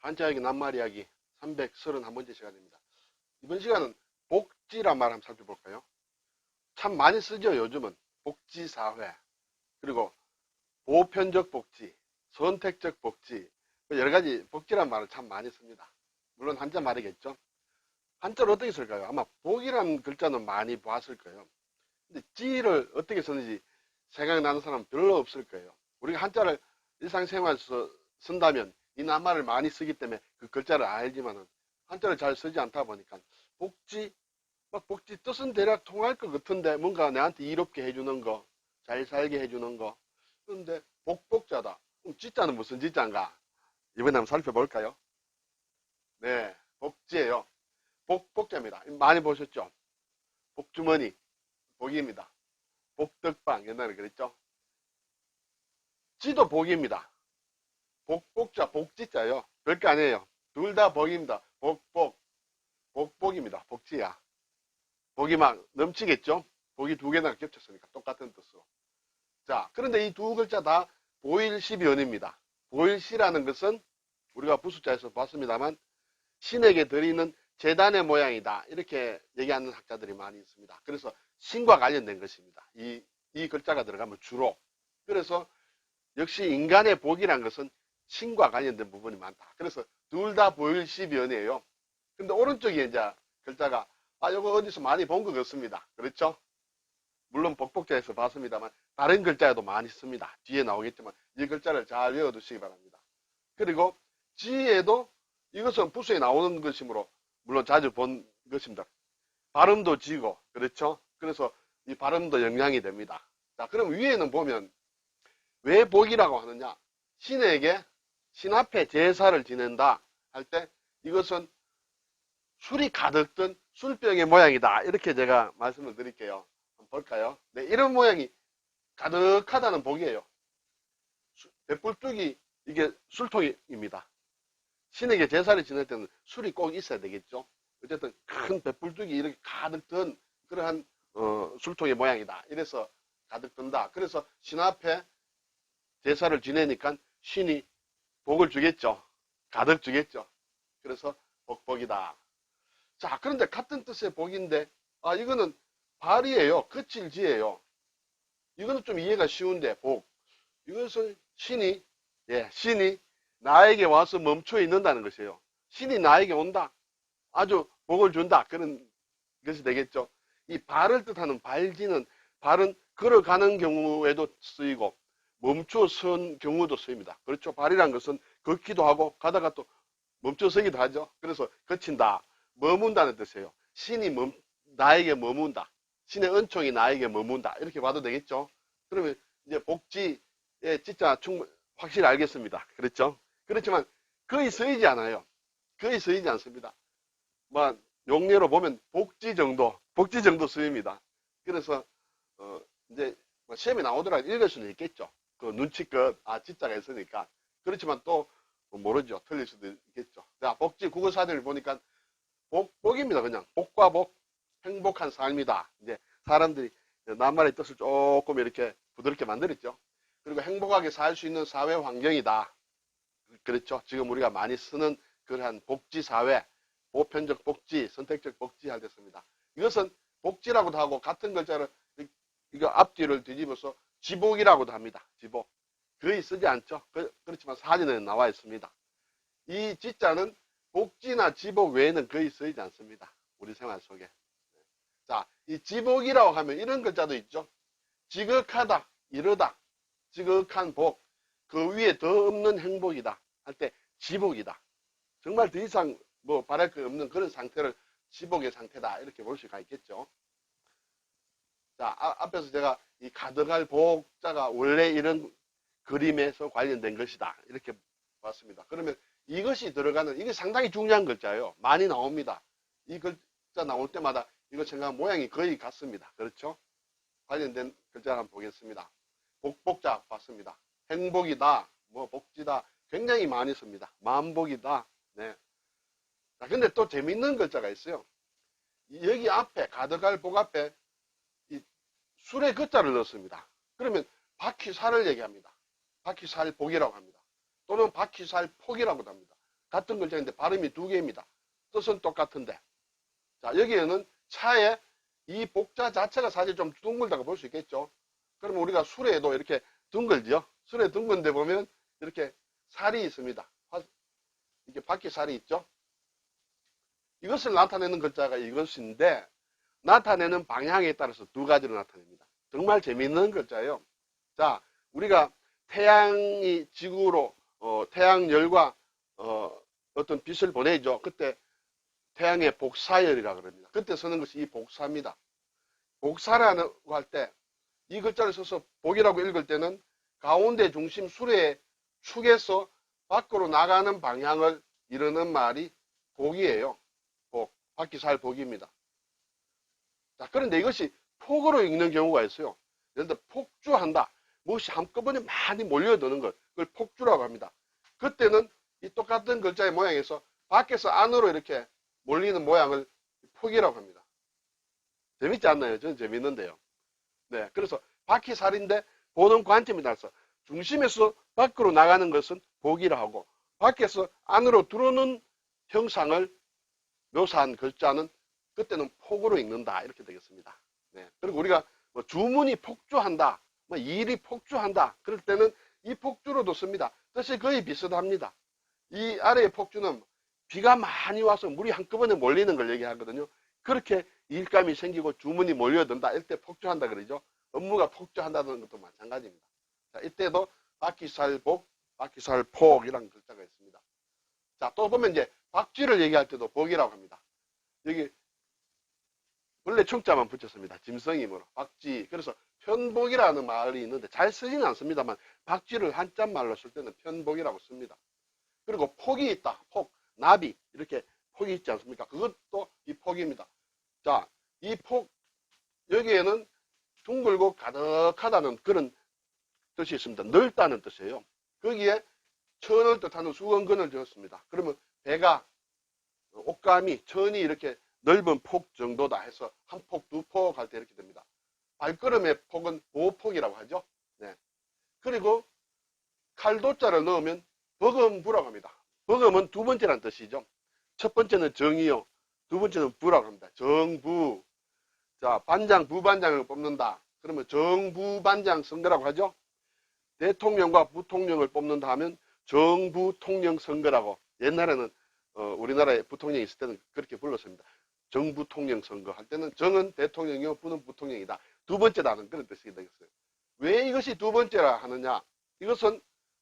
한자이야기 낱말이야기 331번째 시간입니다. 이번 시간은 복지란 말 한번 살펴볼까요? 참 많이 쓰죠, 요즘은. 복지사회, 그리고 보편적 복지, 선택적 복지, 여러 가지 복지란 말을 참 많이 씁니다. 물론 한자 말이겠죠. 한자를 어떻게 쓸까요? 아마 복이라는 글자는 많이 보았을 거예요. 근데 지를 어떻게 쓰는지 생각나는 사람은 별로 없을 거예요. 우리가 한자를 일상생활에서 쓴다면 이 낱말을 많이 쓰기 때문에 그 글자를 알지만은 한자를 잘 쓰지 않다 보니까 복지, 막 복지 뜻은 대략 통할 것 같은데 뭔가 내한테 이롭게 해주는 거, 잘 살게 해주는 거. 그런데 복자다. 그럼 지자는 무슨 지자인가? 이번에 한번 살펴볼까요? 네, 복지예요. 복자입니다. 많이 보셨죠? 복주머니, 복입니다. 복덕방, 옛날에 그랬죠? 지도 복입니다. 복자, 복지자요. 별거 아니에요. 둘 다 복입니다. 복입니다. 복지야. 복이 막 넘치겠죠? 복이 두 개나 겹쳤으니까 똑같은 뜻으로. 자, 그런데 이 두 글자 다 보일시변입니다. 보일시라는 것은 우리가 부숫자에서 봤습니다만 신에게 드리는 제단의 모양이다. 이렇게 얘기하는 학자들이 많이 있습니다. 그래서 신과 관련된 것입니다. 이 글자가 들어가면 주로. 그래서 역시 인간의 복이란 것은 신과 관련된 부분이 많다. 그래서 둘 다 보일시변이에요. 근데 오른쪽에 이제 글자가 이거 어디서 많이 본 것 같습니다. 그렇죠? 물론 복자에서 봤습니다만 다른 글자에도 많이 씁니다. 뒤에 나오겠지만 이 글자를 잘 외워두시기 바랍니다. 그리고 지에도 이것은 부수에 나오는 것이므로 물론 자주 본 것입니다. 발음도 지고 그렇죠? 그래서 이 발음도 영향이 됩니다. 자, 그럼 위에는 보면 왜 복이라고 하느냐? 신에게 신 앞에 제사를 지낸다 할 때 이것은 술이 가득 든 술병의 모양이다. 이렇게 제가 말씀을 드릴게요. 한번 볼까요? 네, 이런 모양이 가득하다는 복이에요. 배불뚝이 이게 술통입니다. 신에게 제사를 지낼 때는 술이 꼭 있어야 되겠죠. 어쨌든 큰 배불뚝이 이렇게 가득 든 그러한 술통의 모양이다. 이래서 가득 든다. 그래서 신 앞에 제사를 지내니까 신이 복을 주겠죠. 가득 주겠죠. 그래서 복이다. 자, 그런데 같은 뜻의 복인데 이거는 발이에요. 거칠지예요. 이거는 좀 이해가 쉬운데 복. 이것은 신이 나에게 와서 멈춰 있는다는 것이에요. 신이 나에게 온다. 아주 복을 준다. 그런 것이 되겠죠. 이 발을 뜻하는 발지는 발은 걸어가는 경우에도 쓰이고 멈춰 선 경우도 쓰입니다. 그렇죠. 발이란 것은 걷기도 하고 가다가 또 멈춰 서기도 하죠. 그래서 거친다. 머문다는 뜻이에요. 신이 나에게 머문다. 신의 은총이 나에게 머문다. 이렇게 봐도 되겠죠. 그러면 이제 복지의 진짜 확실히 알겠습니다. 그렇죠? 그렇지만 거의 쓰이지 않아요. 거의 쓰이지 않습니다. 뭐 용례로 보면 복지 정도 쓰입니다. 그래서 이제 시험에 나오더라 읽을 수는 있겠죠. 그 눈치껏 진짜가 있으니까. 그렇지만 또 모르죠. 틀릴 수도 있겠죠. 자, 복지 국어사전을 보니까 복입니다. 그냥 복과 복, 행복한 삶이다. 이제 사람들이 낱말의 뜻을 조금 이렇게 부드럽게 만들었죠. 그리고 행복하게 살 수 있는 사회 환경이다. 그렇죠. 지금 우리가 많이 쓰는 그러한 복지 사회, 보편적 복지, 선택적 복지 할 때 씁니다. 이것은 복지라고도 하고 같은 글자를 이거 앞뒤를 뒤집어서 지복이라고도 합니다. 지복. 거의 쓰지 않죠. 그렇지만 사진에 나와 있습니다. 이 지자는 복지나 지복 외에는 거의 쓰이지 않습니다. 우리 생활 속에. 자, 이 지복이라고 하면 이런 글자도 있죠. 지극하다, 이르다, 지극한 복, 그 위에 더 없는 행복이다 할 때 지복이다. 정말 더 이상 뭐 바랄 거 없는 그런 상태를 지복의 상태다 이렇게 볼 수가 있겠죠. 자, 앞에서 제가 이 가득할 복자가 원래 이런 그림에서 관련된 것이다 이렇게 봤습니다. 그러면 이것이 들어가는 이게 상당히 중요한 글자예요. 많이 나옵니다. 이 글자 나올 때마다 이거 생각 모양이 거의 같습니다. 그렇죠? 관련된 글자를 한번 보겠습니다. 복자 봤습니다. 행복이다, 뭐 복지다 굉장히 많이 씁니다. 만복이다. 네. 자, 근데 또 재밌는 글자가 있어요. 여기 앞에 가득할 복 앞에 이 술의 글자를 넣습니다. 그러면 바퀴살을 얘기합니다. 바퀴살 복이라고 합니다. 또는 바퀴살 폭이라고도 합니다. 같은 글자인데 발음이 두 개입니다. 뜻은 똑같은데. 자, 여기에는 차에 이 복자 자체가 사실 좀 둥글다고 볼 수 있겠죠. 그러면 우리가 술에도 이렇게 둥글죠. 술에 둥근데 보면 이렇게 살이 있습니다. 이렇게 바퀴 살이 있죠. 이것을 나타내는 글자가 이것인데 나타내는 방향에 따라서 두 가지로 나타냅니다. 정말 재미있는 글자예요. 자, 우리가 태양이 지구로 태양열과 어떤 빛을 보내죠. 그때 태양의 복사열이라 그럽니다. 그때 쓰는 것이 이 복사입니다. 복사라고 할 때 이 글자를 써서 복이라고 읽을 때는 가운데 중심 수레의 축에서 밖으로 나가는 방향을 이르는 말이 복이에요. 복, 바퀴살 복입니다. 자, 그런데 이것이 폭으로 읽는 경우가 있어요. 예를 들어 폭주한다. 무엇이 한꺼번에 많이 몰려드는 것, 그걸 폭주라고 합니다. 그때는 이 똑같은 글자의 모양에서 밖에서 안으로 이렇게 몰리는 모양을 폭이라고 합니다. 재밌지 않나요? 저는 재밌는데요. 네, 그래서 바퀴살인데 보는 관점이 달라서 중심에서 밖으로 나가는 것은 복이라 하고 밖에서 안으로 들어오는 형상을 묘사한 글자는 그때는 폭으로 읽는다 이렇게 되겠습니다. 네, 그리고 우리가 뭐 주문이 폭주한다, 뭐 일이 폭주한다 그럴 때는 이 폭주로도 씁니다. 뜻이 거의 비슷합니다. 이 아래의 폭주는 비가 많이 와서 물이 한꺼번에 몰리는 걸 얘기하거든요. 그렇게 일감이 생기고 주문이 몰려든다. 이때 폭주한다 그러죠. 업무가 폭주한다는 것도 마찬가지입니다. 자, 이때도 바퀴살복, 바퀴살폭이라는 글자가 있습니다. 자, 또 보면 이제 박쥐를 얘기할 때도 복이라고 합니다. 여기 원래 청자만 붙였습니다. 짐승이므로 박쥐. 그래서 편복이라는 말이 있는데 잘 쓰지는 않습니다만 박쥐를 한자말로 쓸 때는 편복이라고 씁니다. 그리고 폭이 있다. 폭, 나비 이렇게 폭이 있지 않습니까? 그것도 이 폭입니다. 자, 이 폭 여기에는 둥글고 가득하다는 그런 뜻이 있습니다. 넓다는 뜻이에요. 거기에 천을 뜻하는 수건근을 지었습니다. 그러면 배가 옷감이 천이 이렇게 넓은 폭 정도다 해서 한 폭, 두 폭 할 때 이렇게 됩니다. 발걸음의 폭은 보폭이라고 하죠. 네. 그리고 칼도자를 넣으면 버금부라고 합니다. 버금은 두 번째란 뜻이죠. 첫 번째는 정이요. 두 번째는 부라고 합니다. 정부. 자, 반장, 부반장을 뽑는다. 그러면 정부반장 선거라고 하죠. 대통령과 부통령을 뽑는다 하면 정부통령 선거라고 옛날에는 우리나라에 부통령이 있을 때는 그렇게 불렀습니다. 정부통령 선거 할 때는 정은 대통령이요 부는 부통령이다. 두 번째라는 그런 뜻이 되겠어요. 왜 이것이 두 번째라 하느냐? 이것은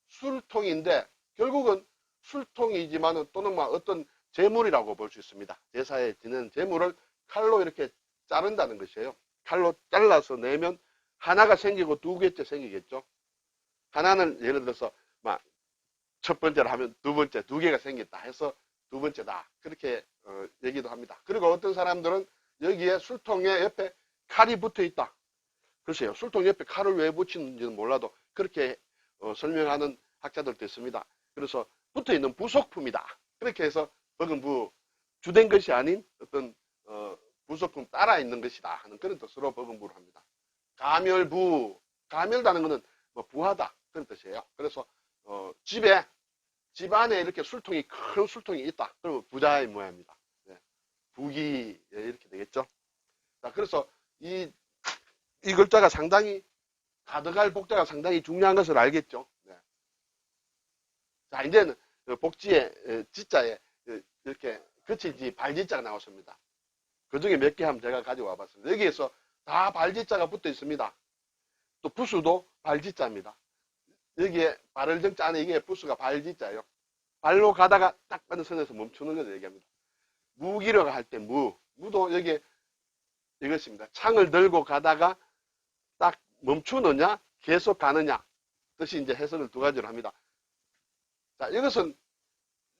술통인데 결국은 술통이지만 또는 어떤 재물이라고 볼 수 있습니다. 제사에 지는 재물을 칼로 이렇게 자른다는 것이에요. 칼로 잘라서 내면 하나가 생기고 두 개째 생기겠죠. 하나는 예를 들어서 첫 번째로 하면 두 번째, 두 개가 생겼다 해서 두 번째다. 그렇게 얘기도 합니다. 그리고 어떤 사람들은 여기에 술통에 옆에 칼이 붙어 있다. 글쎄요. 술통 옆에 칼을 왜 붙이는지는 몰라도 그렇게 설명하는 학자들도 있습니다. 그래서 붙어 있는 부속품이다. 그렇게 해서 버금부 주된 것이 아닌 어떤 부속품 따라 있는 것이다 하는 그런 뜻으로 버금부를 합니다. 가멸부, 가멸다는 것은 부하다 그런 뜻이에요. 그래서 집 안에 이렇게 술통이 큰 술통이 있다. 그러면 부자의 모양입니다. 네. 부귀 이렇게 되겠죠. 자, 그래서 이 글자가 상당히 가득할 복자가 상당히 중요한 것을 알겠죠. 네. 자, 이제는 복지에 지자에 이렇게 그치지 발지자가 나왔습니다. 그 중에 몇 개 한번 제가 가져와 봤습니다. 여기에서 다 발지자가 붙어 있습니다. 또 부수도 발지자입니다. 여기에 발을 정자 안에 이게 부수가 발지자예요. 발로 가다가 딱 받는 선에서 멈추는 것을 얘기합니다. 무기로 할 때 무도 여기에 이것입니다. 창을 들고 가다가 딱 멈추느냐 계속 가느냐 뜻이 이제 해석을 두 가지로 합니다. 자,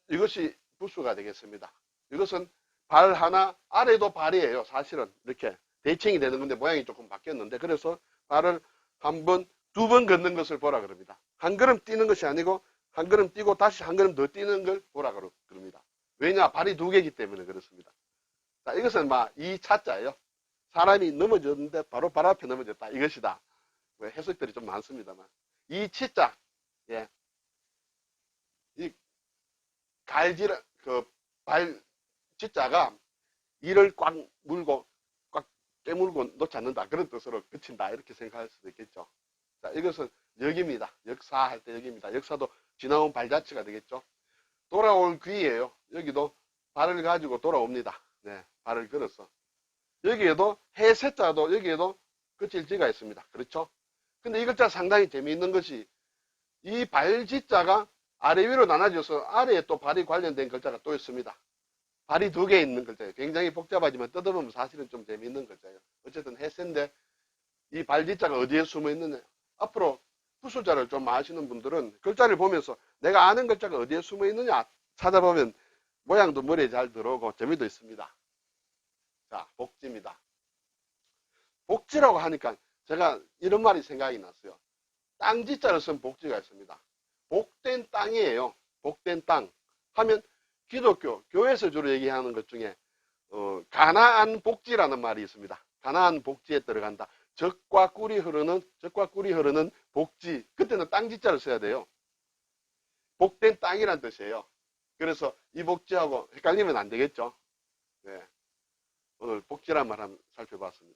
이것이 부수가 되겠습니다. 이것은 발 하나 아래도 발이에요. 사실은 이렇게 대칭이 되는 건데 모양이 조금 바뀌었는데 그래서 발을 한 번, 두 번 걷는 것을 보라 그럽니다. 한 걸음 뛰는 것이 아니고 한 걸음 뛰고 다시 한 걸음 더 뛰는 걸 보라 그럽니다. 왜냐? 발이 두 개이기 때문에 그렇습니다. 자, 이것은 이 차자예요. 사람이 넘어졌는데 바로 발 앞에 넘어졌다. 이것이다. 해석들이 좀 많습니다만. 이 치자, 예. 지자가 이를 꽉 물고 꽉 깨물고 놓지 않는다. 그런 뜻으로 그친다. 이렇게 생각할 수도 있겠죠. 자, 이것은 역입니다. 역사할 때 역입니다. 역사도 지나온 발자취가 되겠죠. 돌아올 귀예요. 여기도 발을 가지고 돌아옵니다. 네, 발을 걸어서. 여기에도 해세자도 여기에도 그칠 지가 있습니다. 그렇죠? 근데 이 글자 상당히 재미있는 것이 이 발지자가 아래 위로 나눠져서 아래에 또 발이 관련된 글자가 또 있습니다. 발이 두 개 있는 글자예요. 굉장히 복잡하지만 뜯어보면 사실은 좀 재미있는 글자예요. 어쨌든 해세인데 이 발지자가 어디에 숨어 있느냐. 앞으로 부수자를 좀 아시는 분들은 글자를 보면서 내가 아는 글자가 어디에 숨어 있느냐 찾아보면 모양도 머리에 잘 들어오고 재미도 있습니다. 자, 복지입니다. 복지라고 하니까 제가 이런 말이 생각이 났어요. 땅지자를 쓴 복지가 있습니다. 복된 땅이에요. 복된 땅 하면 기독교, 교회에서 주로 얘기하는 것 중에 가나안 복지라는 말이 있습니다. 가나안 복지에 들어간다. 젖과 꿀이 흐르는 복지. 그때는 땅지자를 써야 돼요. 복된 땅이란 뜻이에요. 그래서 이 복지하고 헷갈리면 안 되겠죠. 네. 오늘 복지란 말 한번 살펴봤습니다.